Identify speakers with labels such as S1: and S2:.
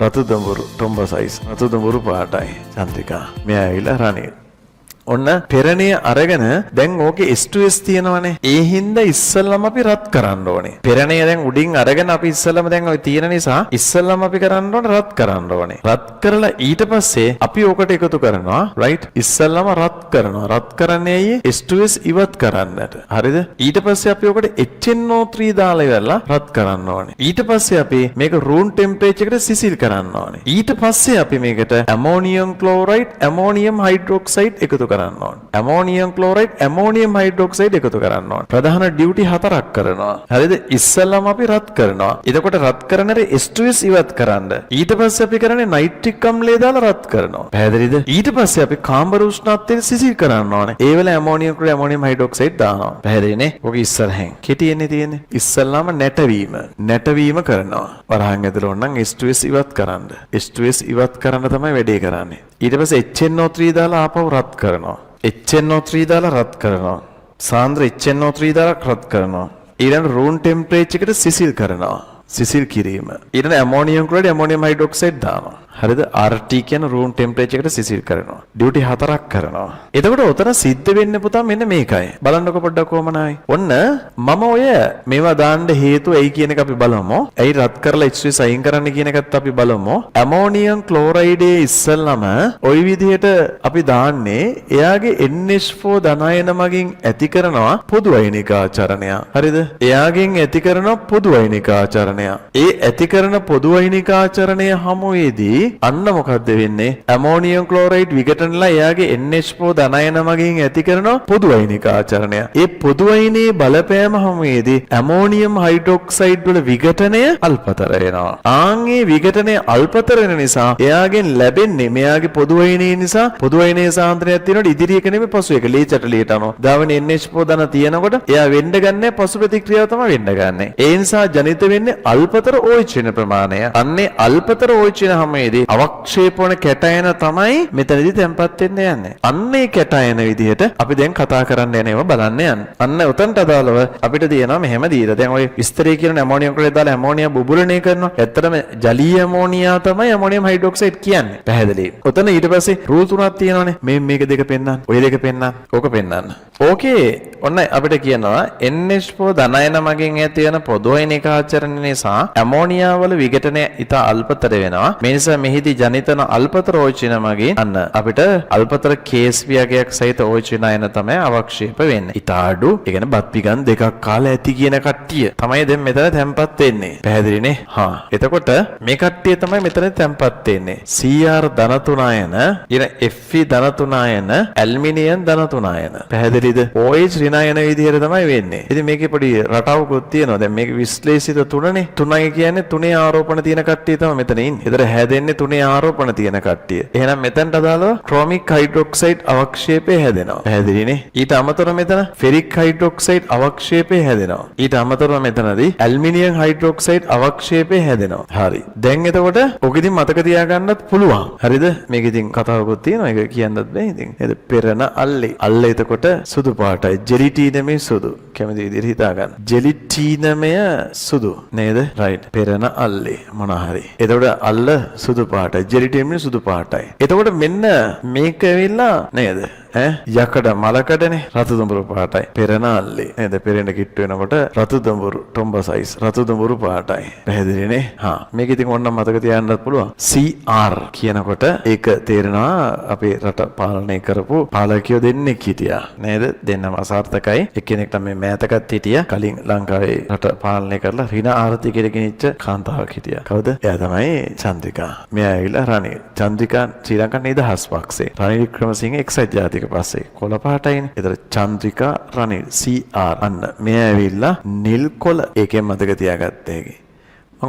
S1: රතු දඹුරු තොඹ සයිස් රතු දඹුරු පාටයි චන්ද්‍රිකා මෙයා ඇවිල්ලා රනිල් ඔන්න පෙරණිය අරගෙන දැන් ඕකේ S2S තියෙනවනේ. ඒ හින්දා ඉස්සල්ලාම අපි රත් කරන්න ඕනේ. පෙරණිය දැන් උඩින් අරගෙන අපි ඉස්සල්ලාම දැන් ওই තියෙන නිසා ඉස්සල්ලාම අපි කරන්න ඕනේ රත් කරන්න ඕනේ. රත් කරලා ඊට පස්සේ අපි ඕකට එකතු කරනවා. රයිට්? ඉස්සල්ලාම රත් කරනවා. රත් කරන්නේ ඇයි? S2S ඉවත් කරන්නට. හරිද? ඊට පස්සේ අපි ඕකට HNO3 දාලා ඉවරලා රත් කරන්න ඕනේ. ඊට පස්සේ අපි මේක room temperature එකට සිසිල් කරන්න ඕනේ. ඊට පස්සේ අපි මේකට ammonium chloride, ammonium hydroxide එකතු කරන්න ඕනේ. ammonium chloride, ammonium hydroxide එකතු කරන්න ඕනේ. ප්‍රධාන ඩියුටි 4ක් කරනවා. හරිද? ඉස්සෙල්ලාම අපි රත් කරනවා. එතකොට රත් කරනර S2S ඉවත් කරන්න. ඊට පස්සේ අපි කරන්නේ නයිට්‍රික් අම්ලය දාලා රත් කරනවා. පැහැදිලිද? ඊට පස්සේ අපි කාම්බර උෂ්ණත්වයෙන් සිසිල් කරන්න ඕනේ. ඒ වෙලාවේ ammonium chloride, ammonium hydroxide දානවා. පැහැදිලිනේ? ඔක ඉස්සරහෙන්. කෙටියෙන්නේ තියෙන්නේ. ඉස්සෙල්ලාම නැටවීම කරනවා. වරහන් ඇතුළේ ඕනනම් S2S ඉවත් කරන්න. S2S ඉවත් කරන්න තමයි වැඩේ කරන්නේ. ඊට පස්සේ HNO3 දාලා ආපහු රත් කරනවා. HNO3 දාලා රත් කරනවා. සාන්ද්‍ර HNO3 දාලා රත් කරනවා. ඊළඟ room temperature එකට සිසිල් කරනවා. සිසිල් කිරීම. ඊළඟ ammonium chloride, ammonium hydroxide දානවා. හරිද? RT කියන room temperature එකට සිසිල් කරනවා. ඩියුටි 4ක් කරනවා. එතකොට උතන සිද්ධ වෙන්නේ පුතා මෙන්න මේකයි. බලන්නකො පොඩ්ඩක් කොහමනයි. ඔන්න මම ඔය මේවා දාන්න හේතුව ඇයි කියන එක අපි බලමු. ඇයි රත් කරලා H2S අයින් කරන්න කියන එකත් අපි බලමු. ammonium chloride ඉස්සල්ලාම ওই විදිහට අපි දාන්නේ එයාගේ NH4 ධනායන මගින් ඇති කරනවා පොදු අයනිකාචරණය. හරිද? එයාගෙන් ඇති කරන පොදු අයනිකාචරණය. ඒ ඇති කරන පොදු අයනිකාචරණය හමුවේදී අන්න මොකද්ද වෙන්නේ? ඇමෝනියම් ක්ලෝරයිඩ් විඝටනලා එයාගේ NH4 ධනායන මගින් ඇති කරන පොදු අයනිකාචරණය. ඒ පොදු අයනයේ බලපෑම හැමෙදී ඇමෝනියම් හයිඩ්‍රොක්සයිඩ් වල විඝටනය අල්පතර වෙනවා. ආන්ගේ විඝටනය අල්පතර වෙන නිසා එයාගෙන් ලැබෙන්නේ මෙයාගේ පොදු අයනයේ නිසා පොදු අයනයේ සාන්ද්‍රණයක් තියෙනකොට ඉදිරි එක නෙමෙයි පසු එක ලීචට ලීට අනුව. දාවන NH4 ධන තියෙනකොට එයා වෙන්න ගන්නේ පසු ප්‍රතික්‍රියාව තමයි වෙන්න ගන්නේ. ඒ නිසා ජනිත වෙන්නේ අල්පතර OH වෙන ප්‍රමාණය. අන්නේ අල්පතර OH වෙන හැමෙදී අවක්ෂේප වන කැටයන තමයි මෙතනදී තැම්පත් වෙන්න යන්නේ. අන්නේ කැටයන විදිහට අපි දැන් කතා කරන්න යනේව බලන්න යන්නේ. අන්න උතන්ට අදාළව අපිට තියෙනවා මෙහෙම දීලා. දැන් ඔය විස්තරය කියන ඇමෝනියම් ක්ලෝරයිඩ් දාලා ඇමෝනියා බුබුලණය කරනවා. ඇත්තටම ජලීය ඇමෝනියා තමයි ඇමෝනියම් හයිඩ්‍රොක්සයිඩ් කියන්නේ. පැහැදිලි. උතන ඊට පස්සේ රූල් තුනක් තියෙනවානේ. මේක දෙක පෙන්නන්න. ඔය දෙක පෙන්නන්න. ඕක පෙන්නන්න. ඕකේ ඔන්න අපිට කියනවා NH4 ධනායන මගින් ඇති වෙන පොදු අයනිකාචරණ නිසා ඇමෝනියා වල විඝටනය ඉතා අල්පතර වෙනවා. මේ නිසා මෙහිදී ජනිතන අල්පතර OH මගින් අන්න අපිට අල්පතර කේස් වියගයක් සහිත OH අයන තමයි අවක්ෂේප වෙන්නේ. ඉතා අඩු. ඒ කියන්නේ බත් පිගන් දෙකක් කාලා ඇති කියන කට්ටිය තමයි දැන් මෙතන තැම්පත් වෙන්නේ. පැහැදිලිනේ? හා. එතකොට මේ කට්ටිය තමයි මෙතන තැම්පත් වෙන්නේ. Cr ධන 3 අයන, ඊට Fe ධන 3 අයන, ඇල්මිනියම් ධන 3 අයන. පැහැදිලිද? OH ඍණ අයන විදිහට තමයි වෙන්නේ. ඉතින් මේකේ පොඩි රටාවකුත් තියෙනවා. දැන් මේක විශ්ලේෂිත තුනනේ. තුනයි කියන්නේ තුනේ ආරෝපණ තියෙන කට්ටිය තමයි මෙතන ඉන්නේ. ඒතර හැදෙන්නේ තුනේ ආරෝපණ තියෙන කට්ටිය. එහෙනම් මෙතනට අදාළව ක්‍රොමික් හයිඩ්‍රොක්සයිඩ් අවක්ෂේපය හැදෙනවා. පැහැදිලිනේ? ඊට අමතරව මෙතන ෆෙරික් හයිඩ්‍රොක්සයිඩ් අවක්ෂේපය හැදෙනවා. ඊට අමතරව මෙතනදී ඇල්මිනියම් හයිඩ්‍රොක්සයිඩ් අවක්ෂේපය හැදෙනවා. හරි. දැන් එතකොට ඔක ඉතින් මතක තියාගන්නත් පුළුවන්. හරිද? මේක ඉතින් කතාවකුත් තියෙනවා. ඒක කියන්නත් බෑ ඉතින්. නේද? පෙරණ අල්ලේ. අල්ල එතකොට සුදු පාටයි. ජෙලිටීනමේ සුදු. කැමති විදිහට හිතා ගන්න. ජෙලිටීනමය සුදු. නේද? රයිට්. පෙරණ අල්ලේ මොනවා හරි. එතකොට අල්ල සුදු පාටයි. ජෙලිටීනමේ සුදු පාටයි. එතකොට මෙන්න මේක ඇවිල්ලා නේද? යකඩ මලකඩනේ රතු දඹුරු පාටයි. පෙරණ අල්ලේ. නේද? පෙරෙන්න කිට්ටු වෙනකොට රතු දඹුරු තොඹ සයිස් රතු දඹුරු පාටයි. පැහැදිලිනේ? හා. මේක ඉතින් ඕනනම් මතක තියාගන්නත් පුළුවන්. CR කියනකොට ඒක තේරෙනවා අපේ රට පාලනය කරපු පාලකයෝ දෙන්නෙක් හිටියා. නේද? දෙන්නම අසාර්ථකයි. එක්කෙනෙක්ට මේ මෑතකත් හිටියා. කලින් ලංකාවේ රට පාලනය කරලා ඍණ ආර්ථිකයට ගෙනිච්ච කාන්තාවක් හිටියා. කවුද? එයා තමයි චන්ද්‍රිකා. මෙයා ඇවිල්ලා රනිල්. චන්ද්‍රිකා ශ්‍රී ලංකා නිදහස් පක්ෂේ. රනිල් වික්‍රමසිංහ එක්සත් ජාතික පස්සේ කොළ පාටයිනේ. ඒතර චන්ද්‍රිකා රනිල් CR අන්න මෙයා ඇවිල්ලා නිල් කොළ ඒකෙන් මතක තියාගත්ත හැකි.